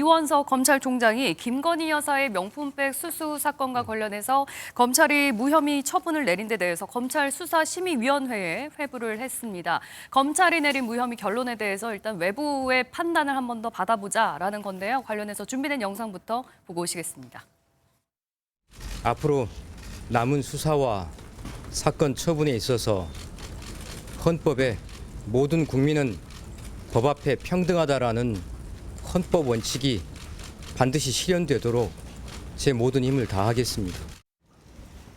이원석 검찰총장이 김건희 여사의 명품백 수수 사건과 관련해서 검찰이 무혐의 처분을 내린 데 대해서 검찰 수사심의위원회에 회부를 했습니다. 검찰이 내린 무혐의 결론에 대해서 일단 외부의 판단을 한 번 더 받아보자라는 건데요. 관련해서 준비된 영상부터 보고 오시겠습니다. 앞으로 남은 수사와 사건 처분에 있어서 헌법에 모든 국민은 법 앞에 평등하다라는 헌법 원칙이 반드시 실현되도록 제 모든 힘을 다하겠습니다.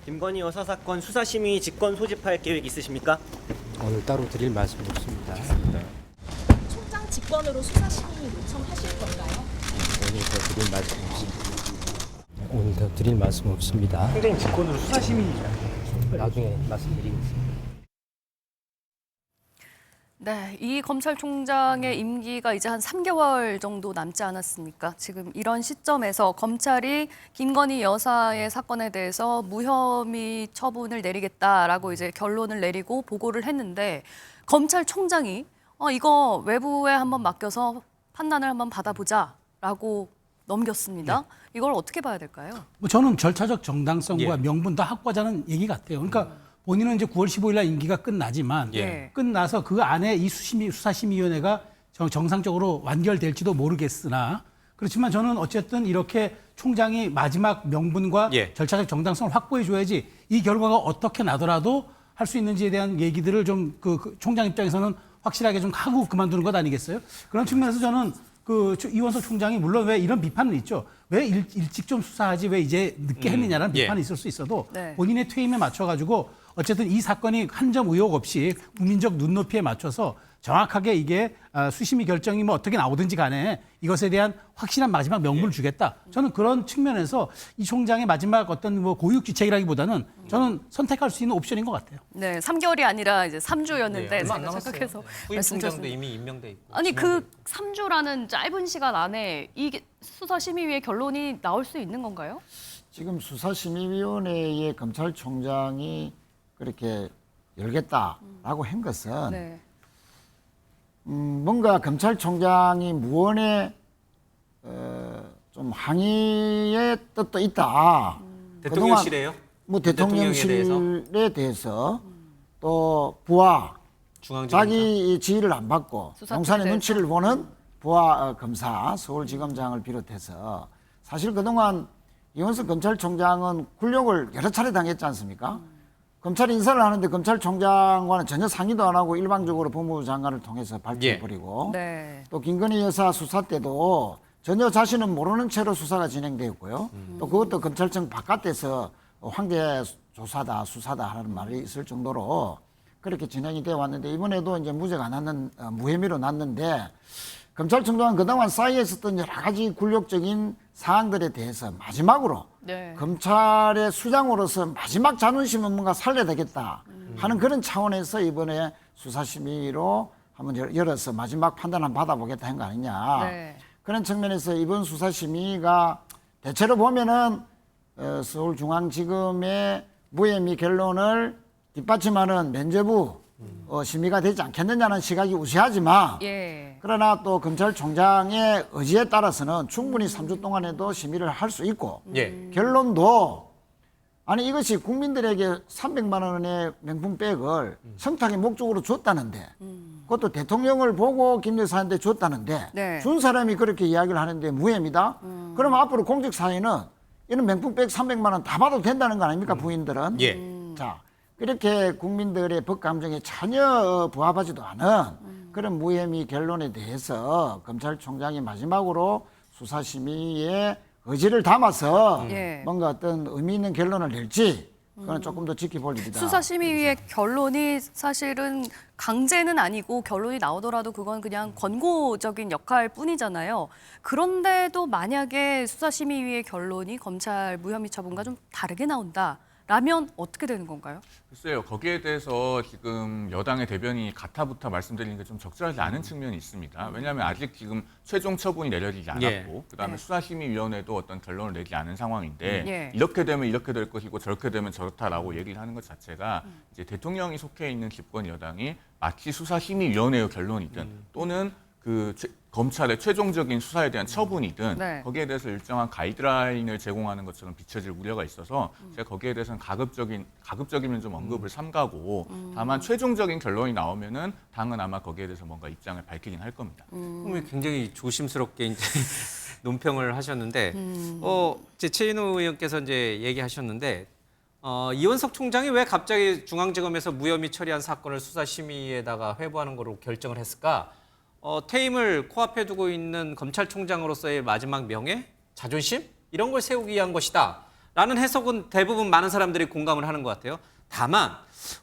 김건희 여사 사건 수사심의 직권 소집할 계획 있으십니까? 오늘 따로 드릴 말씀 없습니다. 총장 직권으로 수사심의 요청하실 건가요? 오늘 더 드릴 말씀 없습니다. 오늘 더 드릴 말씀 없습니다. 총장님 직권으로 수사심의 나중에 말씀드리겠습니다. 네, 이 검찰총장의 임기가 이제 한 3개월 정도 남지 않았습니까? 지금 이런 시점에서 검찰이 김건희 여사의 사건에 대해서 무혐의 처분을 내리겠다라고 이제 결론을 내리고 보고를 했는데 검찰총장이 이거 외부에 한번 맡겨서 판단을 한번 받아보자라고 넘겼습니다. 네. 이걸 어떻게 봐야 될까요? 저는 절차적 정당성과 명분 다 확보하자는 얘기 같아요. 그러니까 본인은 이제 9월 15일 날 임기가 끝나지만 끝나서 그 안에 이 수사심의위원회가 정상적으로 완결될지도 모르겠으나 그렇지만 저는 어쨌든 이렇게 총장이 마지막 명분과 절차적 정당성을 확보해 줘야지 이 결과가 어떻게 나더라도 할 수 있는지에 대한 얘기들을 좀 그 총장 입장에서는 확실하게 좀 하고 그만두는 것 아니겠어요? 그런 측면에서 저는 이원석 총장이 물론 왜 이런 비판은 있죠. 왜 일찍 좀 수사하지 왜 이제 늦게 했느냐라는 비판이 있을 수 있어도 본인의 퇴임에 맞춰가지고 어쨌든 이 사건이 한 점 의혹 없이 국민적 눈높이에 맞춰서 정확하게 이게 수심의 결정이 뭐 어떻게 나오든지 간에 이것에 대한 확실한 마지막 명분을 주겠다. 저는 그런 측면에서 이 총장의 마지막 어떤 뭐 고육지책이라기보다는 저는 선택할 수 있는 옵션인 것 같아요. 네, 3개월이 아니라 이제 3주였는데 제가 생각해서 후임 총장도 이미 임명돼 있고. 아니 그 3주라는 짧은 시간 안에 이 수사심의위의 결론이 나올 수 있는 건가요? 지금 수사심의위원회의 검찰총장이 그렇게 열겠다라고 한 것은 뭔가 검찰총장이 무언의 좀 항의의 뜻도 있다. 대통령실에요? 뭐 대통령실에 대해서 또 부하 자기 지휘를 안 받고 용산의 눈치를 보는 부하 검사 서울지검장을 비롯해서 사실 그동안 이원석 검찰총장은 굴욕을 여러 차례 당했지 않습니까? 검찰 인사를 하는데 검찰총장과는 전혀 상의도 안 하고 일방적으로 법무부 장관을 통해서 발표해버리고 또 김건희 여사 수사 때도 전혀 자신은 모르는 채로 수사가 진행되었고요. 또 그것도 검찰청 바깥에서 황제 조사다 수사다 하는 말이 있을 정도로 그렇게 진행이 되어 왔는데 이번에도 이제 무죄가 났는 무혐의로 났는데 검찰총장은 그동안 쌓여 있었던 여러 가지 굴욕적인 사항들에 대해서 마지막으로 검찰의 수장으로서 마지막 자존심은 뭔가 살려야 되겠다 하는 그런 차원에서 이번에 수사심의로 한번 열어서 마지막 판단 한번 받아보겠다 한 거 아니냐. 그런 측면에서 이번 수사심의가 대체로 보면은 서울중앙지검의 무혐의 결론을 뒷받침하는 면죄부 심의가 되지 않겠느냐는 시각이 우세하지만 그러나 또 검찰총장의 의지에 따라서는 충분히 3주 동안에도 심의를 할 수 있고 결론도 아니 이것이 국민들에게 300만 원의 명품백을 청탁의 목적으로 줬다는데 그것도 대통령을 보고 김 여사한테 줬다는데 준 사람이 그렇게 이야기를 하는데 무혐의다? 그러면 앞으로 공직사회는 이런 명품백 300만 원 다 받아도 된다는 거 아닙니까 부인들은? 자 그렇게 국민들의 법 감정에 전혀 부합하지도 않은 그런 무혐의 결론에 대해서 검찰총장이 마지막으로 수사심의의 의지를 담아서 뭔가 어떤 의미 있는 결론을 낼지 그건 조금 더 지켜볼 일이다. 수사심의위의 결론이 사실은 강제는 아니고 결론이 나오더라도 그건 그냥 권고적인 역할 뿐이잖아요. 그런데도 만약에 수사심의위의 결론이 검찰 무혐의 처분과 좀 다르게 나온다라면 어떻게 되는 건가요? 글쎄요. 거기에 대해서 지금 여당의 대변인이 가타부타 말씀드리는 게 좀 적절하지 않은 측면이 있습니다. 왜냐하면 아직 지금 최종 처분이 내려지지 않았고 그다음에 수사심의위원회도 어떤 결론을 내지 않은 상황인데 이렇게 되면 이렇게 될 것이고 저렇게 되면 저렇다라고 얘기를 하는 것 자체가 이제 대통령이 속해 있는 집권 여당이 마치 수사심의위원회의 결론이든 또는 검찰의 최종적인 수사에 대한 처분이든 네. 거기에 대해서 일정한 가이드라인을 제공하는 것처럼 비춰질 우려가 있어서 제가 거기에 대해서는 가급적이면 좀 언급을 삼가고 다만 최종적인 결론이 나오면은 당은 아마 거기에 대해서 뭔가 입장을 밝히긴 할 겁니다. 굉장히 조심스럽게 이제 논평을 하셨는데, 이제 최인호 의원께서 이제 얘기하셨는데, 이원석 총장이 왜 갑자기 중앙지검에서 무혐의 처리한 사건을 수사심의에다가 회부하는 거로 결정을 했을까? 퇴임을 코앞에 두고 있는 검찰총장으로서의 마지막 명예, 자존심 이런 걸 세우기 위한 것이다. 라는 해석은 대부분 많은 사람들이 공감을 하는 것 같아요. 다만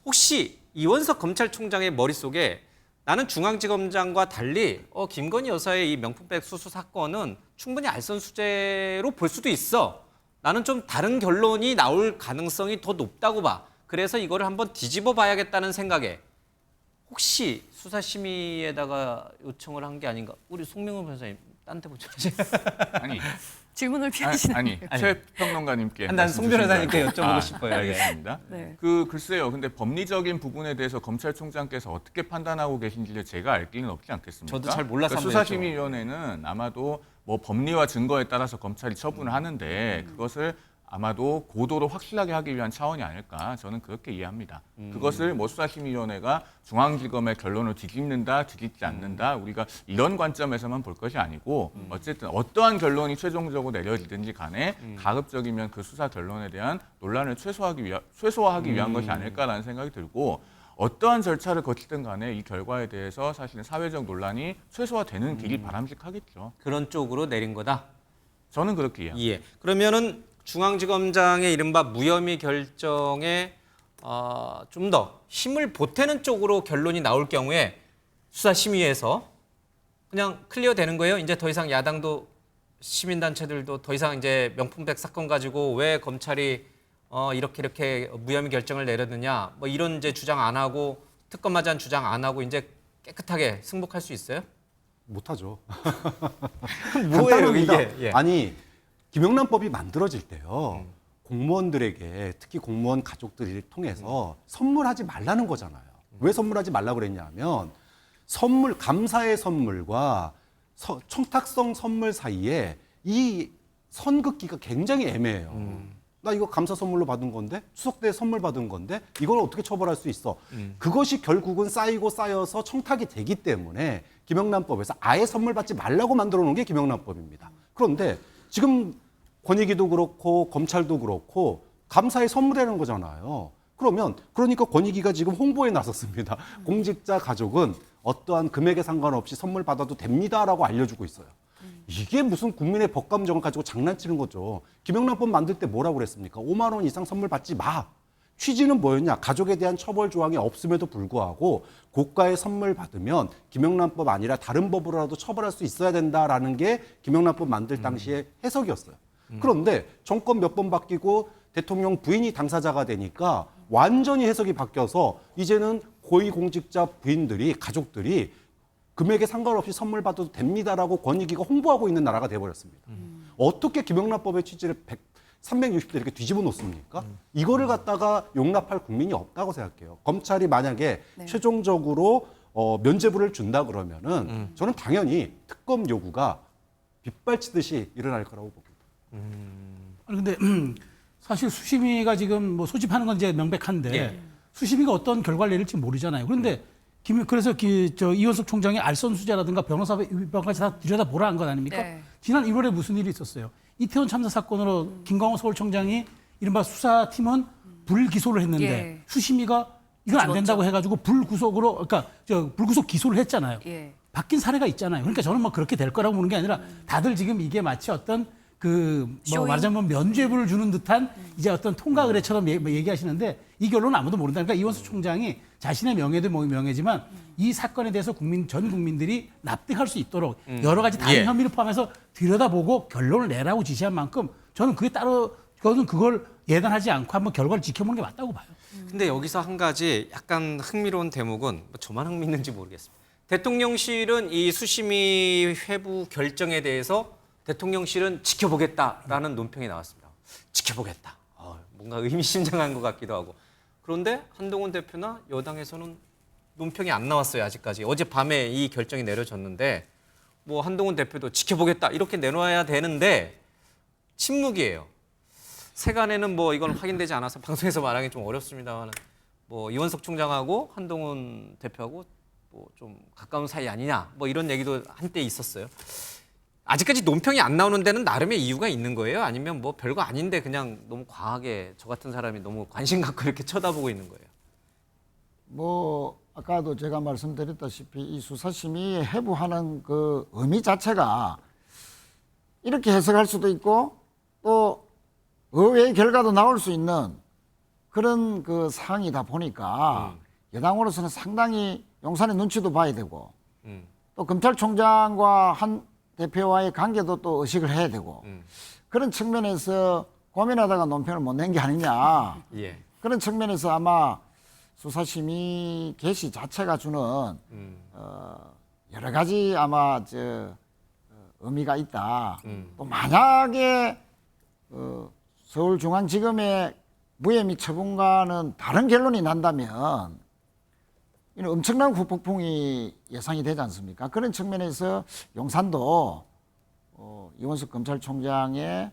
혹시 이원석 검찰총장의 머릿속에 나는 중앙지검장과 달리 김건희 여사의 이 명품백 수수 사건은 충분히 알선수재로 볼 수도 있어. 나는 좀 다른 결론이 나올 가능성이 더 높다고 봐. 그래서 이거를 한번 뒤집어 봐야겠다는 생각에 혹시 수사심의에다가 요청을 한 게 아닌가? 우리 송명훈 변호사님 딴 데 보죠. 아니, 질문을 피하시는 아니 최 평론가님께 난 송 변호사님께 여쭤보고 싶어요. 알겠습니다. 네. 글쎄요. 근데 법리적인 부분에 대해서 검찰총장께서 어떻게 판단하고 계신지를 제가 알 길은 없지 않겠습니까? 저도 잘 몰라서 한번 수사심의위원회는 아마도 뭐 법리와 증거에 따라서 검찰이 처분을 하는데 그것을 아마도 고도로 확실하게 하기 위한 차원이 아닐까 저는 그렇게 이해합니다. 그것을 뭐 수사심의위원회가 중앙지검의 결론을 뒤집는다, 뒤집지 않는다 우리가 이런 관점에서만 볼 것이 아니고 어쨌든 어떠한 결론이 최종적으로 내려지든지 간에 가급적이면 그 수사 결론에 대한 논란을 최소화하기 위한 것이 아닐까라는 생각이 들고 어떠한 절차를 거치든 간에 이 결과에 대해서 사실은 사회적 논란이 최소화되는 길이 바람직하겠죠. 그런 쪽으로 내린 거다. 저는 그렇게 이해합니다. 예. 그러면은 중앙지검장의 이른바 무혐의 결정에 좀 더 힘을 보태는 쪽으로 결론이 나올 경우에 수사심의에서 그냥 클리어되는 거예요. 이제 더 이상 야당도 시민단체들도 더 이상 이제 명품백 사건 가지고 왜 검찰이 이렇게 무혐의 결정을 내렸느냐 뭐 이런 이제 주장 안 하고 특검하자는 주장 안 하고 이제 깨끗하게 승복할 수 있어요? 못하죠. 뭐예요 간단합니다. 이게? 예. 아니 김영란법이 만들어질 때요. 공무원들에게 특히 공무원 가족들을 통해서 선물하지 말라는 거잖아요. 왜 선물하지 말라고 그랬냐면 감사의 선물과 청탁성 선물 사이에 이 선긋기가 굉장히 애매해요. 나 이거 감사 선물로 받은 건데 추석 때 선물 받은 건데 이걸 어떻게 처벌할 수 있어? 그것이 결국은 쌓이고 쌓여서 청탁이 되기 때문에 김영란법에서 아예 선물 받지 말라고 만들어 놓은 게 김영란법입니다. 그런데 지금 권익위도 그렇고 검찰도 그렇고 감사에 선물하는 거잖아요. 그러니까 권익위가 지금 홍보에 나섰습니다. 공직자 가족은 어떠한 금액에 상관없이 선물 받아도 됩니다라고 알려주고 있어요. 이게 무슨 국민의 법감정을 가지고 장난치는 거죠. 김영란법 만들 때 뭐라고 그랬습니까? 5만 원 이상 선물 받지 마. 취지는 뭐였냐? 가족에 대한 처벌 조항이 없음에도 불구하고 고가의 선물 받으면 김영란법 아니라 다른 법으로라도 처벌할 수 있어야 된다라는 게 김영란법 만들 당시의 해석이었어요. 그런데 정권 몇 번 바뀌고 대통령 부인이 당사자가 되니까 완전히 해석이 바뀌어서 이제는 고위공직자 부인들이 가족들이 금액에 상관없이 선물 받아도 됩니다라고 권익위가 홍보하고 있는 나라가 돼버렸습니다. 어떻게 김영란법의 취지를 360도 이렇게 뒤집어 놓습니까? 이거를 갖다가 용납할 국민이 없다고 생각해요. 검찰이 만약에 최종적으로 면죄부를 준다 그러면은 저는 당연히 특검 요구가 빗발치듯이 일어날 거라고 봅니다. 아니 근데 사실 수심위가 지금 뭐 소집하는 건 이제 명백한데 수심위가 어떤 결과를 내릴지 모르잖아요. 그런데 그래서 이원석 총장이 알선수재라든가 변호사 위반까지 다 들여다보라 한 건 아닙니까? 네. 지난 1월에 무슨 일이 있었어요? 이태원 참사 사건으로 김광호 서울청장이 이른바 수사팀은 불기소를 했는데 예. 수심위가 이건 안 된다고 해가지고 불구속 기소를 했잖아요. 예. 바뀐 사례가 있잖아요. 그러니까 저는 뭐 그렇게 될 거라고 보는 게 아니라 다들 지금 이게 마치 어떤 쇼잉? 말하자면 면죄부를 주는 듯한 이제 어떤 통과 의례처럼 얘기하시는데 이 결론은 아무도 모른다. 그러니까 이원수 총장이 자신의 명예도 명예지만 이 사건에 대해서 전 국민들이 납득할 수 있도록 여러 가지 다른 혐의를 포함해서 들여다보고 결론을 내라고 지시한 만큼 저는 그걸 예단하지 않고 한번 결과를 지켜보는 게 맞다고 봐요. 근데 여기서 한 가지 약간 흥미로운 대목은 뭐 저만 흥미있는지 모르겠습니다. 대통령실은 이 수심위 회부 결정에 대해서 대통령실은 지켜보겠다라는 논평이 나왔습니다. 지켜보겠다. 뭔가 의미심장한 것 같기도 하고. 그런데 한동훈 대표나 여당에서는 논평이 안 나왔어요. 아직까지. 어젯밤에 이 결정이 내려졌는데 뭐 한동훈 대표도 지켜보겠다 이렇게 내놓아야 되는데 침묵이에요. 세간에는 뭐 이건 확인되지 않아서 방송에서 말하기 좀 어렵습니다만 뭐 이원석 총장하고 한동훈 대표하고 뭐 좀 가까운 사이 아니냐 뭐 이런 얘기도 한때 있었어요. 아직까지 논평이 안 나오는 데는 나름의 이유가 있는 거예요? 아니면 뭐 별거 아닌데 그냥 너무 과하게 저 같은 사람이 너무 관심 갖고 이렇게 쳐다보고 있는 거예요? 뭐 아까도 제가 말씀드렸다시피 이 수사심의 해부하는 그 의미 자체가 이렇게 해석할 수도 있고 또 의외의 결과도 나올 수 있는 그런 그 상황이다 보니까 여당으로서는 상당히 용산의 눈치도 봐야 되고 또 검찰총장과 한 대표와의 관계도 또 의식을 해야 되고 그런 측면에서 고민하다가 논평을 못 낸 게 아니냐. 예. 그런 측면에서 아마 수사심의 개시 자체가 주는 여러 가지 아마 의미가 있다. 또 만약에 서울중앙지검의 무혐의 처분과는 다른 결론이 난다면 이는 엄청난 후폭풍이 예상이 되지 않습니까? 그런 측면에서 용산도 이원석 검찰총장의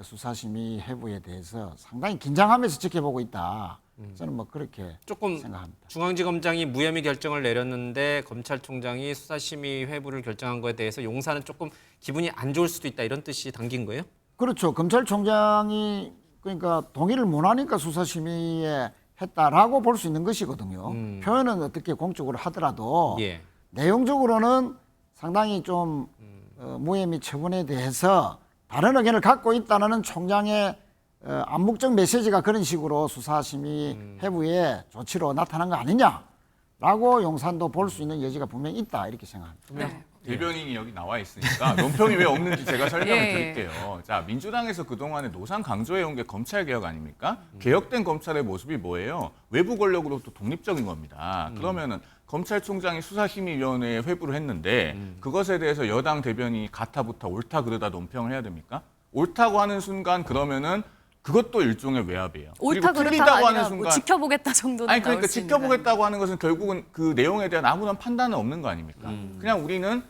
수사심의 해부에 대해서 상당히 긴장하면서 지켜보고 있다. 저는 뭐 그렇게 조금 생각합니다. 중앙지검장이 무혐의 결정을 내렸는데 검찰총장이 수사심의 회부를 결정한 거에 대해서 용산은 조금 기분이 안 좋을 수도 있다 이런 뜻이 담긴 거예요? 그렇죠. 검찰총장이 그러니까 동의를 못 하니까 수사심의에 했다라고 볼 수 있는 것이거든요. 표현은 어떻게 공적으로 하더라도 예. 내용적으로는 상당히 좀 무혐의 처분에 대해서 다른 의견을 갖고 있다는 총장의 암묵적 메시지가 그런 식으로 수사심의 해부의 조치로 나타난 거 아니냐라고 용산도 볼 수 있는 여지가 분명히 있다 이렇게 생각합니다. 네. 대변인이 여기 나와 있으니까 논평이 왜 없는지 제가 설명을 예. 드릴게요. 자, 민주당에서 그동안에 노상 강조해온 게 검찰 개혁 아닙니까? 개혁된 검찰의 모습이 뭐예요? 외부 권력으로부터 독립적인 겁니다. 그러면은 검찰총장이 수사심의위원회에 회부를 했는데 그것에 대해서 여당 대변인이 가타부타 옳다 그르다 논평을 해야 됩니까? 옳다고 하는 순간 그러면은 그것도 일종의 외압이에요. 옳다 그리고 그렇다가 틀리다고 아니라 하는 뭐 순간 지켜보겠다 정도는 아니 그러니까 나올 수 있는 지켜보겠다고 하는 것은 결국은 그 내용에 대한 아무런 판단은 없는 거 아닙니까? 그냥 우리는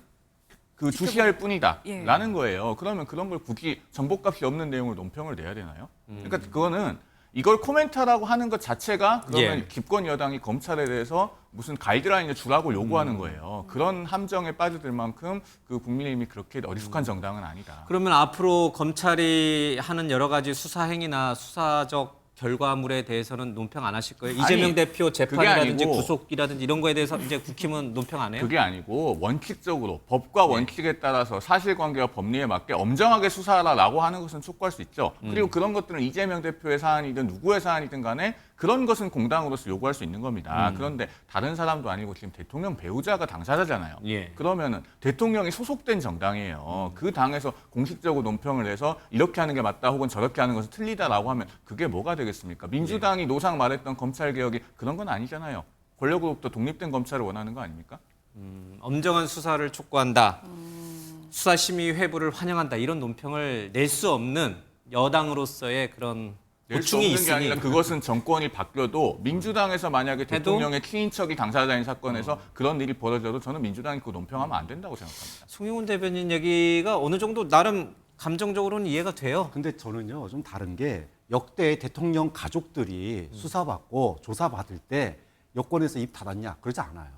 그 주시할 뿐이다라는 예. 거예요. 그러면 그런 걸 굳이 정보값이 없는 내용을 논평을 내야 되나요? 그러니까 그거는 이걸 코멘트라고 하는 것 자체가 그러면 예. 집권 여당이 검찰에 대해서 무슨 가이드라인을 주라고 요구하는 거예요. 그런 함정에 빠져들 만큼 그 국민의힘이 그렇게 어리숙한 정당은 아니다. 그러면 앞으로 검찰이 하는 여러 가지 수사 행위나 수사적 결과물에 대해서는 논평 안 하실 거예요? 이재명 대표 재판이라든지 아니고, 구속이라든지 이런 거에 대해서 이제 국힘은 논평 안 해요? 그게 아니고 원칙적으로 법과 원칙에 따라서 사실관계와 법리에 맞게 엄정하게 수사하라라고 하는 것은 촉구할 수 있죠. 그리고 그런 것들은 이재명 대표의 사안이든 누구의 사안이든 간에 그런 것은 공당으로서 요구할 수 있는 겁니다. 그런데 다른 사람도 아니고 지금 대통령 배우자가 당사자잖아요. 예. 그러면은 대통령이 소속된 정당이에요. 그 당에서 공식적으로 논평을 내서 이렇게 하는 게 맞다 혹은 저렇게 하는 것은 틀리다라고 하면 그게 뭐가 되겠습니까? 민주당이 노상 말했던 검찰개혁이 그런 건 아니잖아요. 권력으로부터 독립된 검찰을 원하는 거 아닙니까? 엄정한 수사를 촉구한다. 수사심의 회부를 환영한다. 이런 논평을 낼 수 없는 여당으로서의 그런 낼 수 고충이 없는 게 있으니 아니라 그것은 정권이 바뀌어도 민주당에서 만약에 대통령의 친인척이 당사자인 사건에서 그런 일이 벌어져도 저는 민주당이 그 논평하면 안 된다고 생각합니다. 송영훈 대변인 얘기가 어느 정도 나름 감정적으로는 이해가 돼요. 근데 저는요 좀 다른 게 역대 대통령 가족들이 수사받고 조사받을 때 여권에서 입 닫았냐 그러지 않아요.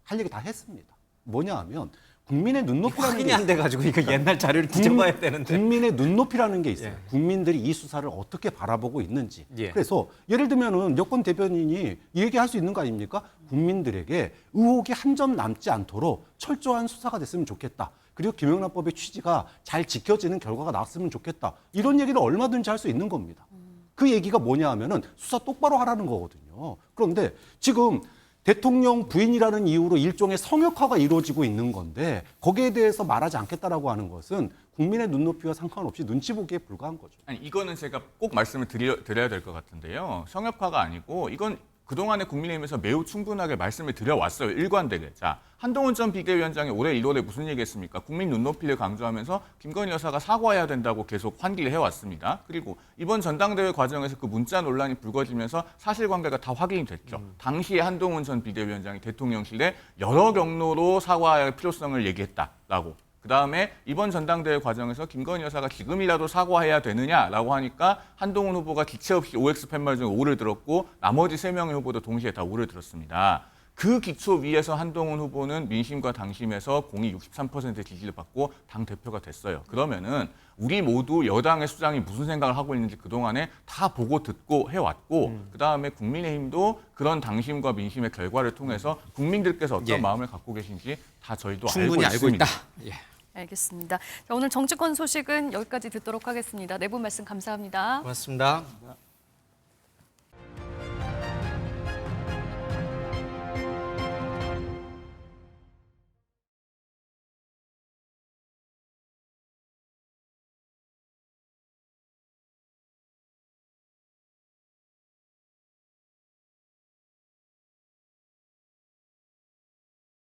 할 얘기 다 했습니다. 뭐냐 하면 국민의 눈높이라는 확인이 게 안 돼가지고 이거 옛날 자료를 뒤져봐야 되는데. 국민의 눈높이라는 게 있어요. 예. 국민들이 이 수사를 어떻게 바라보고 있는지. 예. 그래서 예를 들면은 여권 대변인이 얘기할 수 있는 거 아닙니까? 국민들에게 의혹이 한 점 남지 않도록 철저한 수사가 됐으면 좋겠다. 그리고 김영란법의 취지가 잘 지켜지는 결과가 나왔으면 좋겠다. 이런 얘기를 얼마든지 할 수 있는 겁니다. 그 얘기가 뭐냐 하면은 수사 똑바로 하라는 거거든요. 그런데 지금 대통령 부인이라는 이유로 일종의 성역화가 이루어지고 있는 건데 거기에 대해서 말하지 않겠다라고 하는 것은 국민의 눈높이와 상관없이 눈치 보기에 불과한 거죠. 아니 이거는 제가 꼭 말씀을 드려야 될 것 같은데요. 성역화가 아니고 이건 그동안에 국민의힘에서 매우 충분하게 말씀을 드려왔어요. 일관되게. 자, 한동훈 전 비대위원장이 올해 1월에 무슨 얘기했습니까? 국민 눈높이를 강조하면서 김건희 여사가 사과해야 된다고 계속 환기를 해왔습니다. 그리고 이번 전당대회 과정에서 그 문자 논란이 불거지면서 사실관계가 다 확인이 됐죠. 당시에 한동훈 전 비대위원장이 대통령실에 여러 경로로 사과할 필요성을 얘기했다라고. 그다음에 이번 전당대회 과정에서 김건희 여사가 지금이라도 사과해야 되느냐라고 하니까 한동훈 후보가 기체 없이 OX 팻말 중에 O를 들었고 나머지 3명의 후보도 동시에 다 O를 들었습니다. 그 기초 위에서 한동훈 후보는 민심과 당심에서 공이 63% 지지를 받고 당대표가 됐어요. 그러면은 우리 모두 여당의 수장이 무슨 생각을 하고 있는지 그동안에 다 보고 듣고 해왔고 그다음에 국민의힘도 그런 당심과 민심의 결과를 통해서 국민들께서 어떤 마음을 갖고 계신지 다 저희도 충분히 알고 알고 있습니다. 있다. 예. 알겠습니다. 자, 오늘 정치권 소식은 여기까지 듣도록 하겠습니다. 네 분 말씀 감사합니다. 고맙습니다.